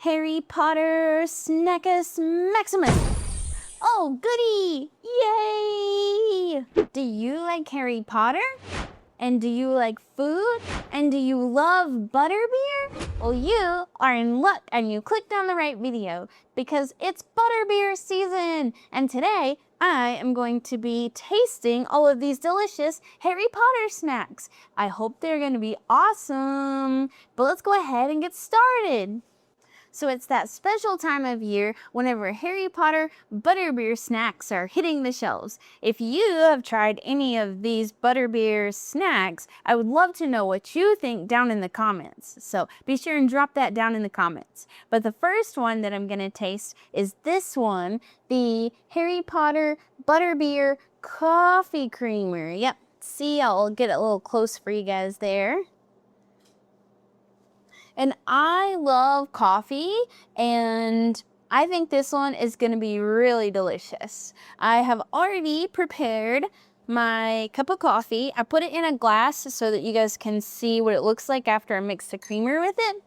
Harry Potter Snackus Maximus. Oh, goody! Yay! Do you like Harry Potter? And do you like food? And do you love butterbeer? Well, you are in luck and you clicked on the right video because it's butterbeer season. And today I am going to be tasting all of these delicious Harry Potter snacks. I hope they're going to be awesome. But let's go ahead and get started. So it's that special time of year whenever Harry Potter butterbeer snacks are hitting the shelves. If you have tried any of these butterbeer snacks, I would love to know what you think down in the comments. So be sure and drop that down in the comments. But the first one that I'm going to taste is this one, the Harry Potter butterbeer coffee creamer. Yep, see, I'll get it a little close for you guys there. And I love coffee, and I think this one is going to be really delicious. I have already prepared my cup of coffee. I put it in a glass so that you guys can see what it looks like after I mix the creamer with it.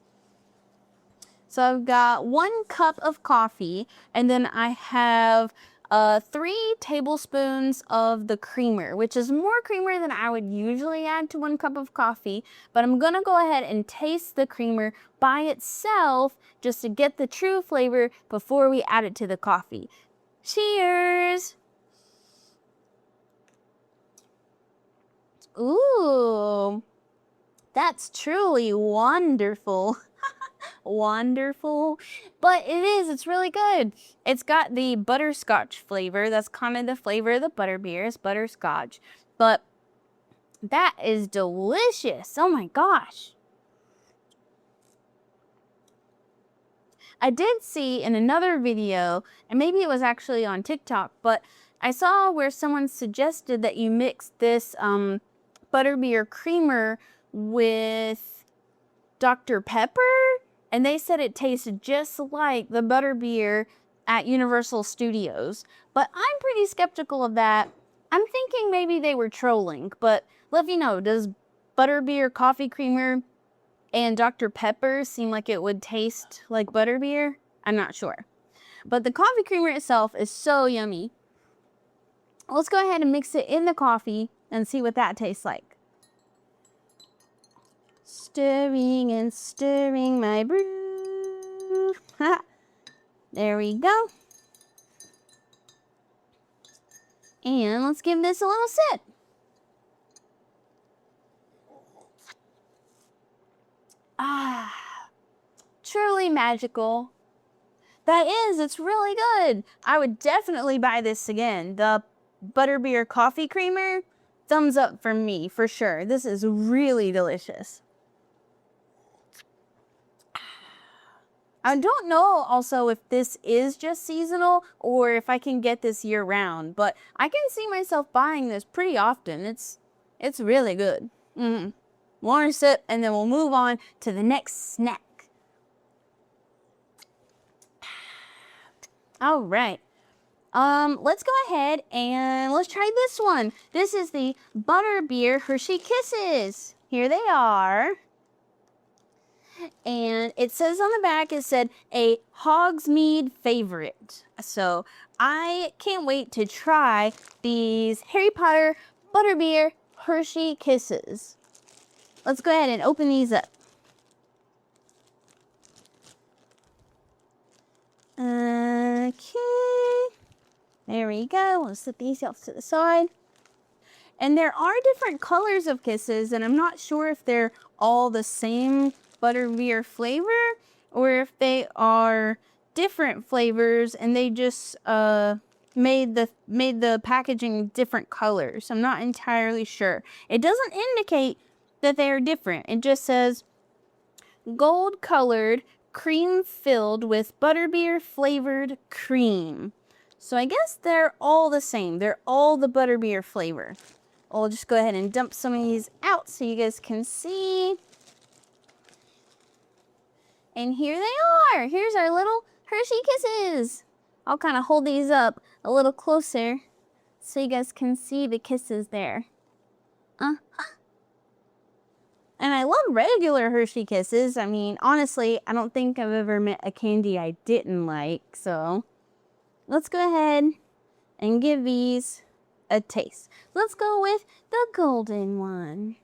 So I've got 1 cup of coffee, and then I have 3 tablespoons of the creamer, which is more creamer than I would usually add to 1 cup of coffee, but I'm gonna go ahead and taste the creamer by itself just to get the true flavor before we add it to the coffee. Cheers! Ooh, that's truly wonderful. Wonderful, but it's really good. It's got the butterscotch flavor. That's kind of the flavor of the butterbeer, is butterscotch, but that is delicious. Oh my gosh. I did see in another video, and maybe it was actually on TikTok, but I saw where someone suggested that you mix this butterbeer creamer with Dr. Pepper. And they said it tasted just like the butterbeer at Universal Studios. But I'm pretty skeptical of that. I'm thinking maybe they were trolling. But let me know, does butterbeer coffee creamer and Dr. Pepper seem like it would taste like butterbeer? I'm not sure. But the coffee creamer itself is so yummy. Let's go ahead and mix it in the coffee and see what that tastes like. Stirring and stirring my brew. Ha. There we go. And let's give this a little sip. Ah, truly magical. That is, it's really good. I would definitely buy this again. The butterbeer coffee creamer, thumbs up for me, for sure. This is really delicious. I don't know also if this is just seasonal or if I can get this year round, but I can see myself buying this pretty often. It's really good. One more sip and then we'll move on to the next snack. All right. Let's go ahead and let's try this one. This is the Butterbeer Hershey Kisses. Here they are. And it says on the back, it said a Hogsmeade favorite. So I can't wait to try these Harry Potter Butterbeer Hershey Kisses. Let's go ahead and open these up. Okay. There we go. We'll set these off to the side. And there are different colors of kisses, and I'm not sure if they're all the same butterbeer flavor or if they are different flavors and they just made the packaging different colors. I'm not entirely sure. It doesn't indicate that they are different. It just says gold colored, cream filled with butterbeer flavored cream. So I guess they're all the same. They're all the butterbeer flavor. I'll just go ahead and dump some of these out so you guys can see. And here they are. Here's our little Hershey Kisses. I'll kind of hold these up a little closer so you guys can see the kisses there. And I love regular Hershey Kisses. I mean, honestly, I don't think I've ever met a candy I didn't like. So let's go ahead and give these a taste. Let's go with the golden one.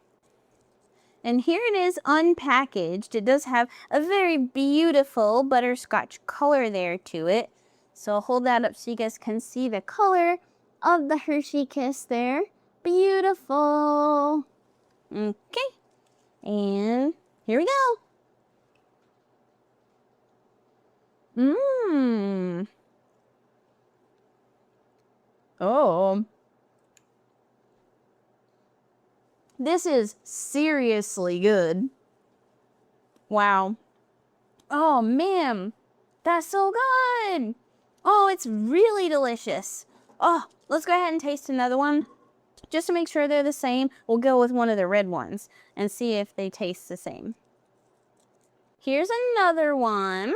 And here it is unpackaged. It does have a very beautiful butterscotch color there to it. So I'll hold that up so you guys can see the color of the Hershey Kiss there. Beautiful. Okay. And here we go. Mmm. Oh. This is seriously good. Wow. Oh, man. That's so good. Oh, it's really delicious. Oh, let's go ahead and taste another one. Just to make sure they're the same, we'll go with one of the red ones and see if they taste the same. Here's another one.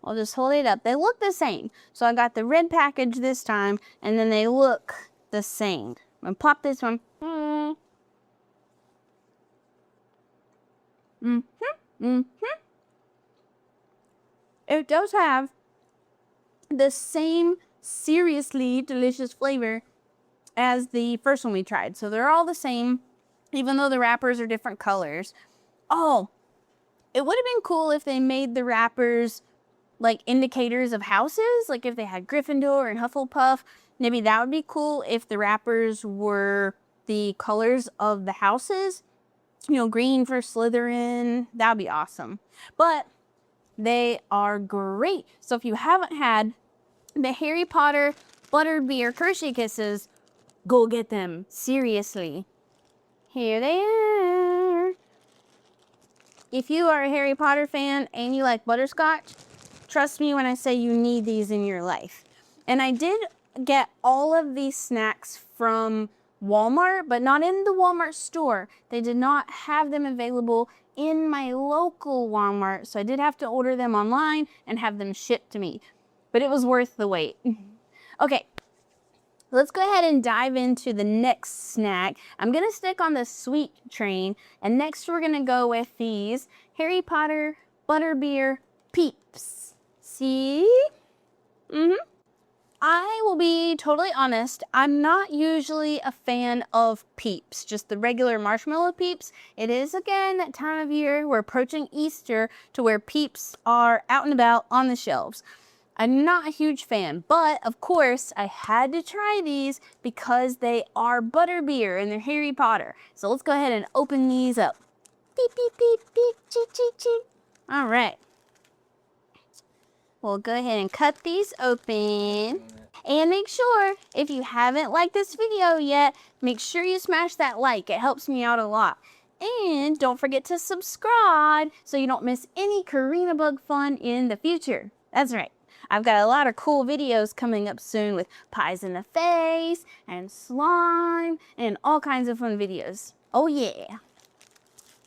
I'll just hold it up. They look the same. So I got the red package this time, and then they look the same. I'm gonna pop this one. It does have the same seriously delicious flavor as the first one we tried. So they're all the same, even though the wrappers are different colors. Oh, it would have been cool if they made the wrappers like indicators of houses, like if they had Gryffindor and Hufflepuff. Maybe that would be cool if the wrappers were the colors of the houses. You know, green for Slytherin. That would be awesome. But they are great. So if you haven't had the Harry Potter Butterbeer Hershey Kisses, go get them. Seriously. Here they are. If you are a Harry Potter fan and you like butterscotch, trust me when I say you need these in your life. And I did get all of these snacks from Walmart, but not in the Walmart store. They did not have them available in my local Walmart, so I did have to order them online and have them shipped to me. But it was worth the wait. Okay, let's go ahead and dive into the next snack. I'm gonna stick on the sweet train, and next we're gonna go with these Harry Potter Butterbeer Peeps. See? I will be totally honest, I'm not usually a fan of Peeps, just the regular marshmallow Peeps. It is, again, that time of year, we're approaching Easter, to where Peeps are out and about on the shelves. I'm not a huge fan, but of course, I had to try these because they are butterbeer and they're Harry Potter. So let's go ahead and open these up. Beep, beep, beep, beep, cheep, cheep, cheep. All right. We'll go ahead and cut these open. And make sure, if you haven't liked this video yet, make sure you smash that like. It helps me out a lot. And don't forget to subscribe so you don't miss any CoreniaBug fun in the future. That's right. I've got a lot of cool videos coming up soon with pies in the face and slime and all kinds of fun videos. Oh yeah.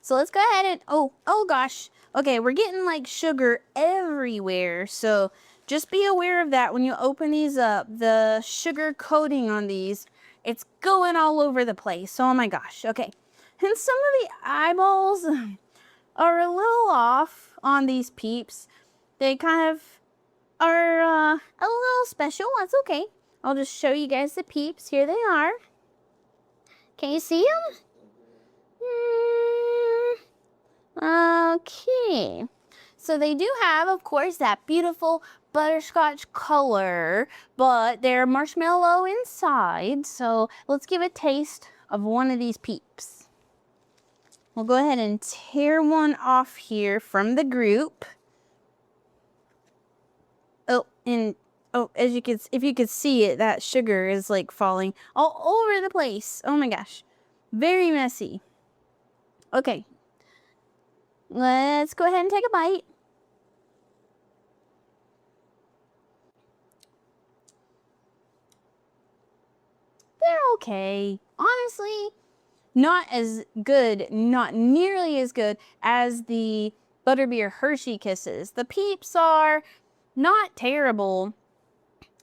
So let's go ahead and, oh gosh. Okay, we're getting like sugar everywhere, so just be aware of that when you open these up. The sugar coating on these, it's going all over the place. Oh my gosh, okay. And some of the eyeballs are a little off on these Peeps. They kind of are a little special. That's okay. I'll just show you guys the Peeps. Here they are. Can you see them? Okay, so they do have, of course, that beautiful butterscotch color, but they're marshmallow inside. So let's give a taste of one of these Peeps. We'll go ahead and tear one off here from the group. Oh, and as you can, if you could see it, that sugar is like falling all over the place. Oh my gosh, very messy. Okay. Let's go ahead and take a bite. They're okay. Honestly, not as good, not nearly as good as the Butterbeer Hershey Kisses. The Peeps are not terrible.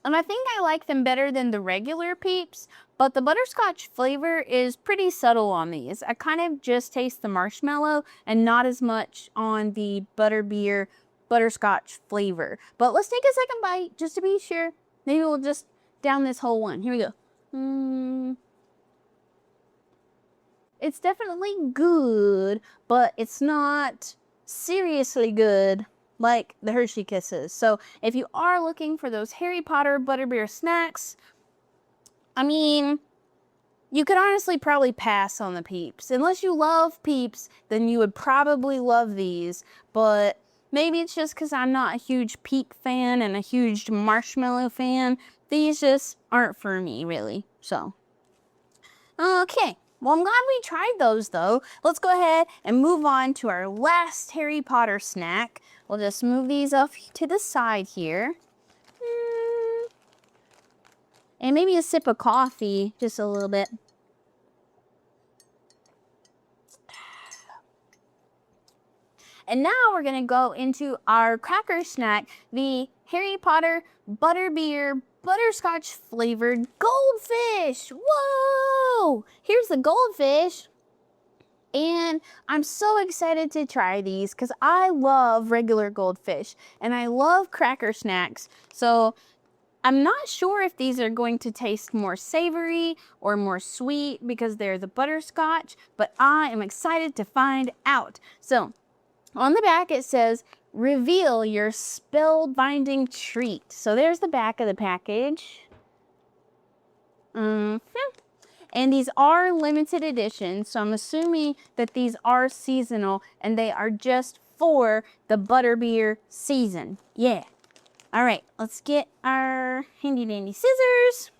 And I think I like them better than the regular Peeps, but the butterscotch flavor is pretty subtle on these. I kind of just taste the marshmallow and not as much on the butterbeer butterscotch flavor. But let's take a second bite just to be sure. Maybe we'll just down this whole one. Here we go. It's definitely good, but it's not seriously good like the Hershey Kisses. So if you are looking for those Harry Potter butterbeer snacks, I mean, you could honestly probably pass on the Peeps. Unless you love Peeps, then you would probably love these. But maybe it's just because I'm not a huge Peep fan and a huge marshmallow fan. These just aren't for me, really. So, okay. Well, I'm glad we tried those, though. Let's go ahead and move on to our last Harry Potter snack. We'll just move these off to the side here. And maybe a sip of coffee, just a little bit. And now we're going to go into our cracker snack, the Harry Potter Butterbeer Butterscotch Flavored Goldfish. Whoa! Here's the goldfish. And I'm so excited to try these because I love regular goldfish and I love cracker snacks. So I'm not sure if these are going to taste more savory or more sweet because they're the butterscotch, but I am excited to find out. So on the back it says, reveal your spellbinding treat. So there's the back of the package. And these are limited edition, so I'm assuming that these are seasonal and they are just for the butterbeer season. Yeah. All right, let's get our handy dandy scissors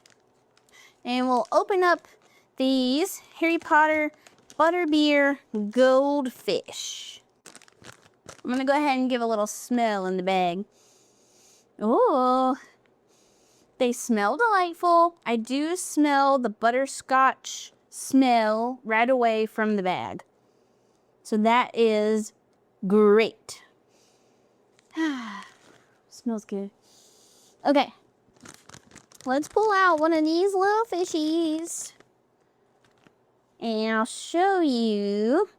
and we'll open up these Harry Potter Butterbeer Goldfish. I'm gonna go ahead and give a little smell in the bag. Oh. They smell delightful. I do smell the butterscotch smell right away from the bag. So that is great. Smells good. Okay. Let's pull out one of these little fishies. And I'll show you.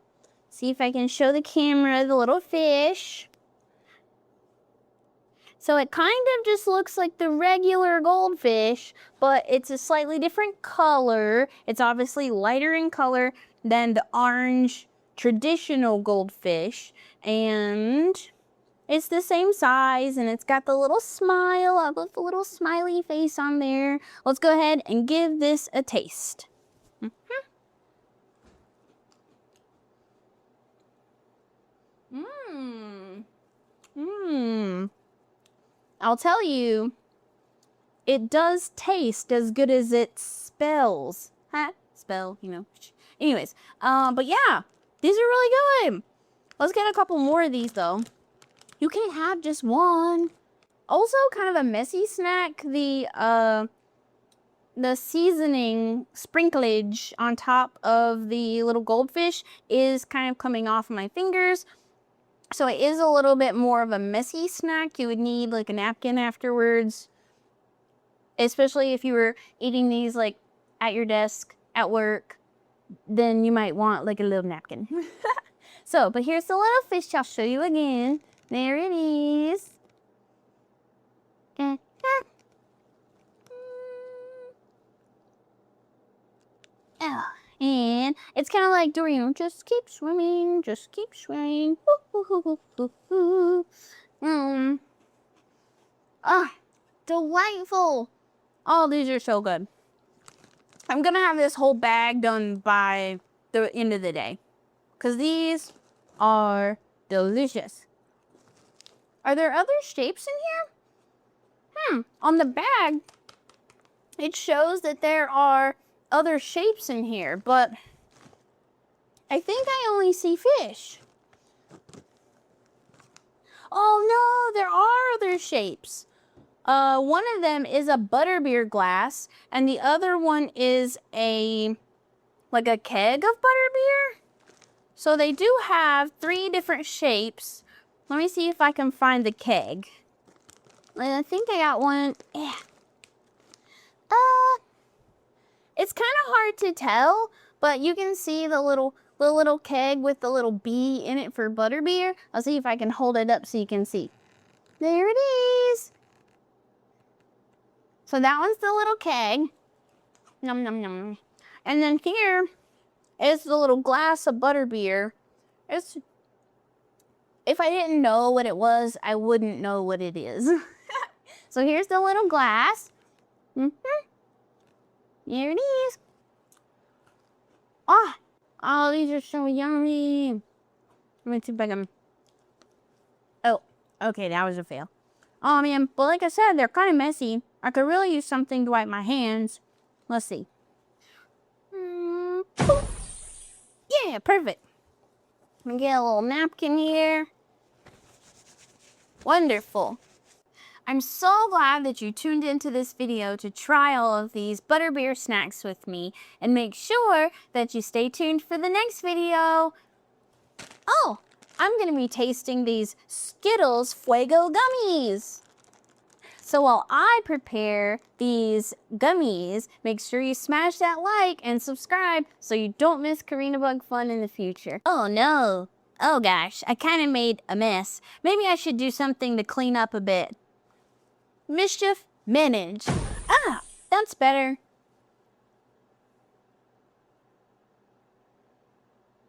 See if I can show the camera the little fish. So it kind of just looks like the regular goldfish, but it's a slightly different color. It's obviously lighter in color than the orange traditional goldfish. And it's the same size and it's got the little smile. I love the little smiley face on there. Let's go ahead and give this a taste. I'll tell you, it does taste as good as it spells. Spell, you know. Anyways, but yeah, these are really good. Let's get a couple more of these though. You can have just one. Also, kind of a messy snack. The seasoning sprinklage on top of the little goldfish is kind of coming off my fingers. So it is a little bit more of a messy snack. You would need like a napkin afterwards. Especially if you were eating these like at your desk, at work. Then you might want like a little napkin. So, but here's the little fish. I'll show you again. There it is. And it's kind of like Dorian, just keep swimming, just keep swimming. Delightful. Oh, these are so good. I'm gonna have this whole bag done by the end of the day because these are delicious. Are there other shapes in here? On the bag, it shows that there are other shapes in here, but I think I only see fish. Oh no, there are other shapes. One of them is a butterbeer glass, and the other one is like a keg of butterbeer. So they do have 3 different shapes. Let me see if I can find the keg. I think I got one. Yeah. It's kind of hard to tell, but you can see the little keg with the little bee in it for butterbeer. I'll see if I can hold it up so you can see. There it is. So that one's the little keg. Nom nom nom. And then here is the little glass of butterbeer. If I didn't know what it was, I wouldn't know what it is. So here's the little glass. Here it is. Oh, these are so yummy. Let me see if I can. Oh, okay, that was a fail. Oh man, but like I said, they're kind of messy. I could really use something to wipe my hands. Let's see. Yeah, perfect. Let me get a little napkin here. Wonderful. I'm so glad that you tuned into this video to try all of these butterbeer snacks with me, and make sure that you stay tuned for the next video. Oh, I'm gonna be tasting these Skittles Fuego gummies. So while I prepare these gummies, make sure you smash that like and subscribe so you don't miss CoreniaBug fun in the future. Oh no. Oh gosh, I kind of made a mess. Maybe I should do something to clean up a bit. Mischief managed. That's better.